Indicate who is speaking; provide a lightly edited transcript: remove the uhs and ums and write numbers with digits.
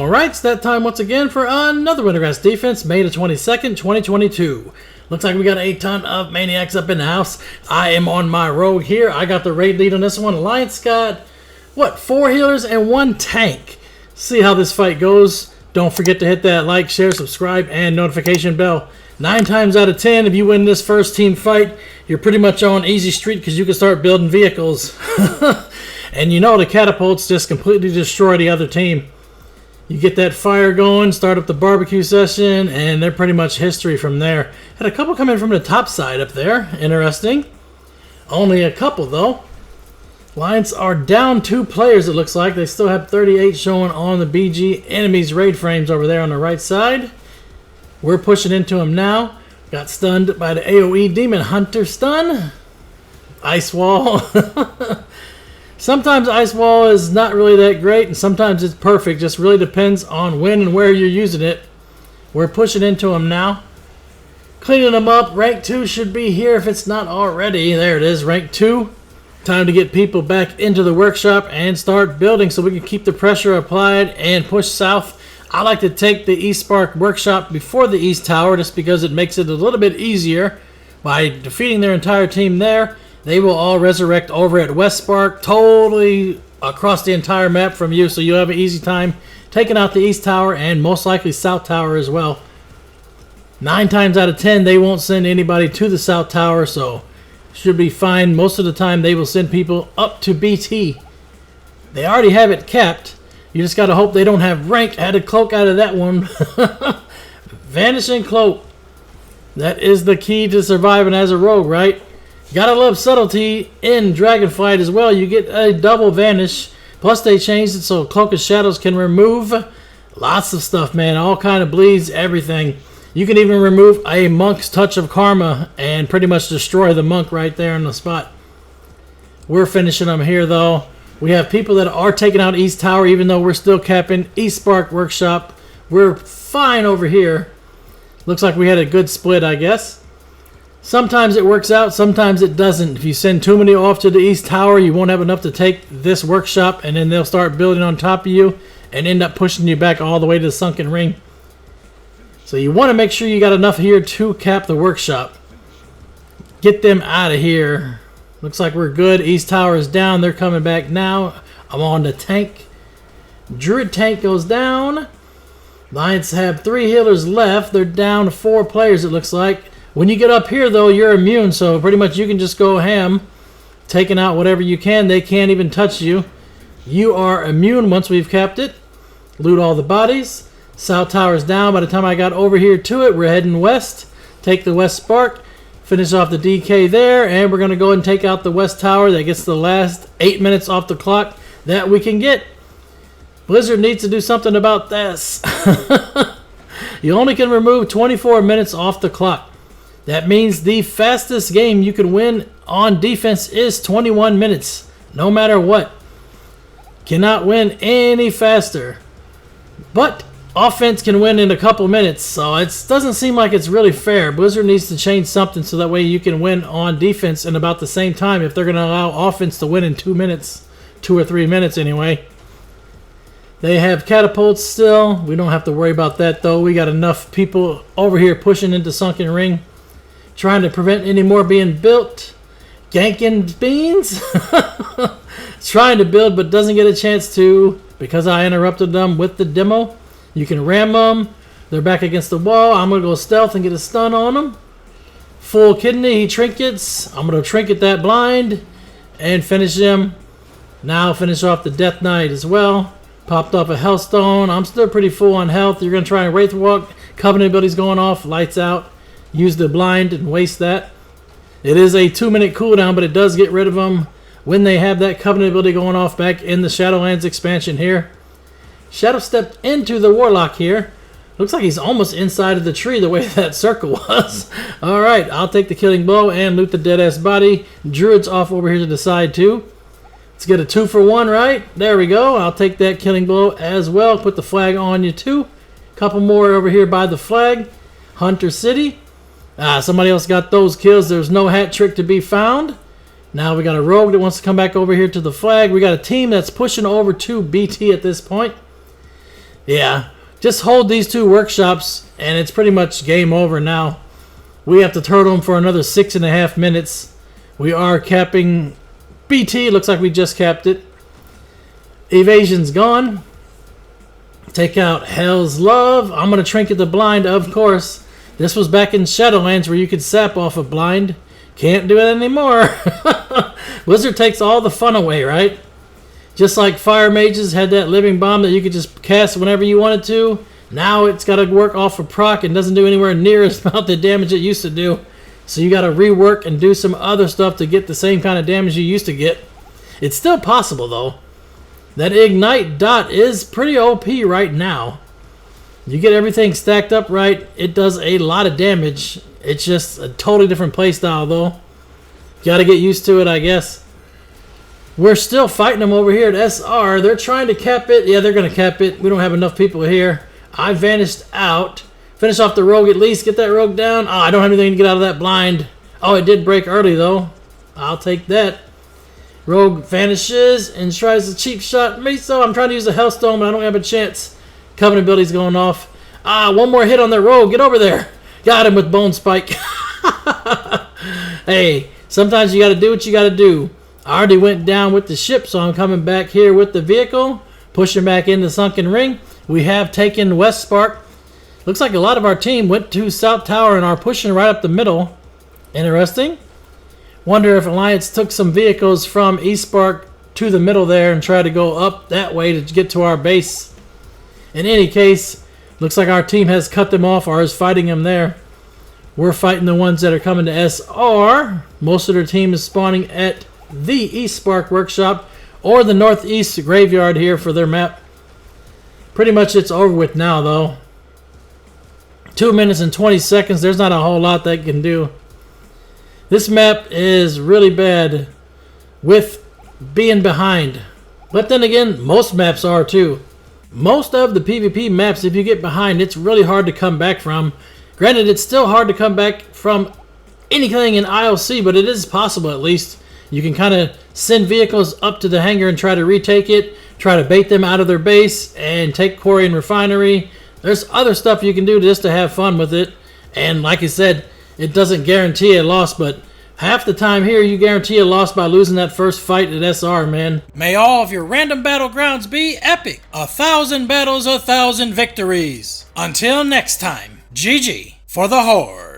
Speaker 1: Alright, it's that time once again for another Wintergrasp defense, May the 22nd, 2022. Looks like we got a ton of maniacs up in the house. I am on my rogue here. I got the raid lead on this one. Alliance got, what, 4 healers and 1 tank. See how this fight goes. Don't forget to hit that like, share, subscribe, and notification bell. 9 times out of 10, if you win this first team fight, you're pretty much on easy street because you can start building vehicles. And you know the catapults just completely destroy the other team. You get that fire going, start up the barbecue session, and they're pretty much history from there. Had a couple come in from the top side up there. Interesting. Only a couple, though. Lions are down 2 players, it looks like. They still have 38 showing on the BG enemies raid frames over there on the right side. We're pushing into them now. Got stunned by the AoE Demon Hunter stun. Ice Wall. Sometimes Ice Wall is not really that great, and sometimes it's perfect. Just really depends on when and where you're using it. We're pushing into them now. Cleaning them up. Rank 2 should be here if it's not already. There it is, Rank 2. Time to get people back into the workshop and start building so we can keep the pressure applied and push south. I like to take the East Spark workshop before the East Tower just because it makes it a little bit easier. By defeating their entire team there, they will all resurrect over at West Spark, totally across the entire map from you, so you'll have an easy time taking out the East Tower and most likely South Tower as well. 9 times out of 10, they won't send anybody to the South Tower, so should be fine. Most of the time, they will send people up to BT. They already have it capped. You just got to hope they don't have rank. I had a cloak out of that one. Vanishing cloak. That is the key to surviving as a rogue, right? Gotta love subtlety in Dragonflight as well. You get a double vanish. Plus they changed it so Cloak of Shadows can remove lots of stuff, man. All kind of bleeds, everything. You can even remove a Monk's Touch of Karma and pretty much destroy the monk right there on the spot. We're finishing them here, though. We have people that are taking out East Tower, even though we're still capping East Spark Workshop. We're fine over here. Looks like we had a good split, I guess. Sometimes it works out, sometimes it doesn't. If you send too many off to the East Tower, you won't have enough to take this workshop, and then they'll start building on top of you and end up pushing you back all the way to the Sunken Ring. So you want to make sure you got enough here to cap the workshop. Get them out of here. Looks like we're good. East Tower is down. They're coming back now. I'm on the tank. Druid tank goes down. Lions have 3 healers left. They're down to 4 players, it looks like. When you get up here, though, you're immune, so pretty much you can just go ham, taking out whatever you can. They can't even touch you. You are immune once we've capped it. Loot all the bodies. South Tower's down. By the time I got over here to it, we're heading west. Take the West Spark. Finish off the DK there, and we're going to go and take out the West Tower. That gets the last 8 minutes off the clock that we can get. Blizzard needs to do something about this. You only can remove 24 minutes off the clock. That means the fastest game you can win on defense is 21 minutes, no matter what. Cannot win any faster. But offense can win in a couple minutes, so it doesn't seem like it's really fair. Blizzard needs to change something so that way you can win on defense in about the same time if they're going to allow offense to win in 2 minutes. 2 or 3 minutes anyway. They have catapults still. We don't have to worry about that, though. We got enough people over here pushing into Sunken Ring. Trying to prevent any more being built. Ganking beans. Trying to build but doesn't get a chance to because I interrupted them with the demo. You can ram them. They're back against the wall. I'm going to go stealth and get a stun on them. Full kidney. He trinkets. I'm going to trinket that blind and finish him. Now finish off the Death Knight as well. Popped off a Hellstone. I'm still pretty full on health. You're going to try and Wraith Walk. Covenant ability's going off. Lights out. Use the blind and waste that. It is a 2-minute cooldown, but it does get rid of them when they have that Covenant ability going off back in the Shadowlands expansion here. Shadowstep into the Warlock here. Looks like he's almost inside of the tree the way that circle was. Alright, I'll take the killing blow and loot the dead-ass body. Druid's off over here to the side too. Let's get a 2 for 1, right? There we go. I'll take that killing blow as well. Put the flag on you too. Couple more over here by the flag. Hunter City. Somebody else got those kills. There's no hat trick to be found. Now we got a rogue that wants to come back over here to the flag. We got a team that's pushing over to BT at this point. Yeah, just hold these 2 workshops, and it's pretty much game over now. We have to turtle them for another 6.5 minutes. We are capping BT. Looks like we just capped it. Evasion's gone. Take out Hell's Love. I'm going to Trinket the Blind, of course. This was back in Shadowlands where you could sap off a blind. Can't do it anymore. Wizard takes all the fun away, right? Just like Fire Mages had that Living Bomb that you could just cast whenever you wanted to. Now it's got to work off a proc and doesn't do anywhere near as amount the damage it used to do. So you got to rework and do some other stuff to get the same kind of damage you used to get. It's still possible though. That Ignite dot is pretty OP right now. You get everything stacked up right, it does a lot of damage. It's just a totally different playstyle though. Got to get used to it, I guess. We're still fighting them over here at SR. They're trying to cap it. Yeah, they're going to cap it. We don't have enough people here. I vanished out. Finish off the rogue at least. Get that rogue down. Oh, I don't have anything to get out of that blind. Oh, it did break early though. I'll take that. Rogue vanishes and tries a cheap shot. Meso, I'm trying to use a Hellstone, but I don't have a chance. Covenant ability's going off. Ah, one more hit on that rogue. Get over there. Got him with Bone Spike. Hey, sometimes you got to do what you got to do. I already went down with the ship, so I'm coming back here with the vehicle. Pushing back into Sunken Ring. We have taken West Spark. Looks like a lot of our team went to South Tower and are pushing right up the middle. Interesting. Wonder if Alliance took some vehicles from East Spark to the middle there and tried to go up that way to get to our base. In any case, looks like our team has cut them off or is fighting them there. We're fighting the ones that are coming to SR. Most of their team is spawning at the East Spark Workshop or the Northeast Graveyard here for their map. Pretty much it's over with now though. 2 minutes and 20 seconds. There's not a whole lot they can do. This map is really bad with being behind. But then again, most maps are too. Most of the PvP maps, if you get behind, it's really hard to come back from. Granted, it's still hard to come back from anything in ILC, but it is possible at least. You can kind of send vehicles up to the hangar and try to retake it, try to bait them out of their base, and take Quarry and Refinery. There's other stuff you can do just to have fun with it. And like I said, it doesn't guarantee a loss, but half the time here you guarantee a loss by losing that first fight at SR, man. May all of your random battlegrounds be epic. 1,000 battles, 1,000 victories. Until next time, GG for the Horde.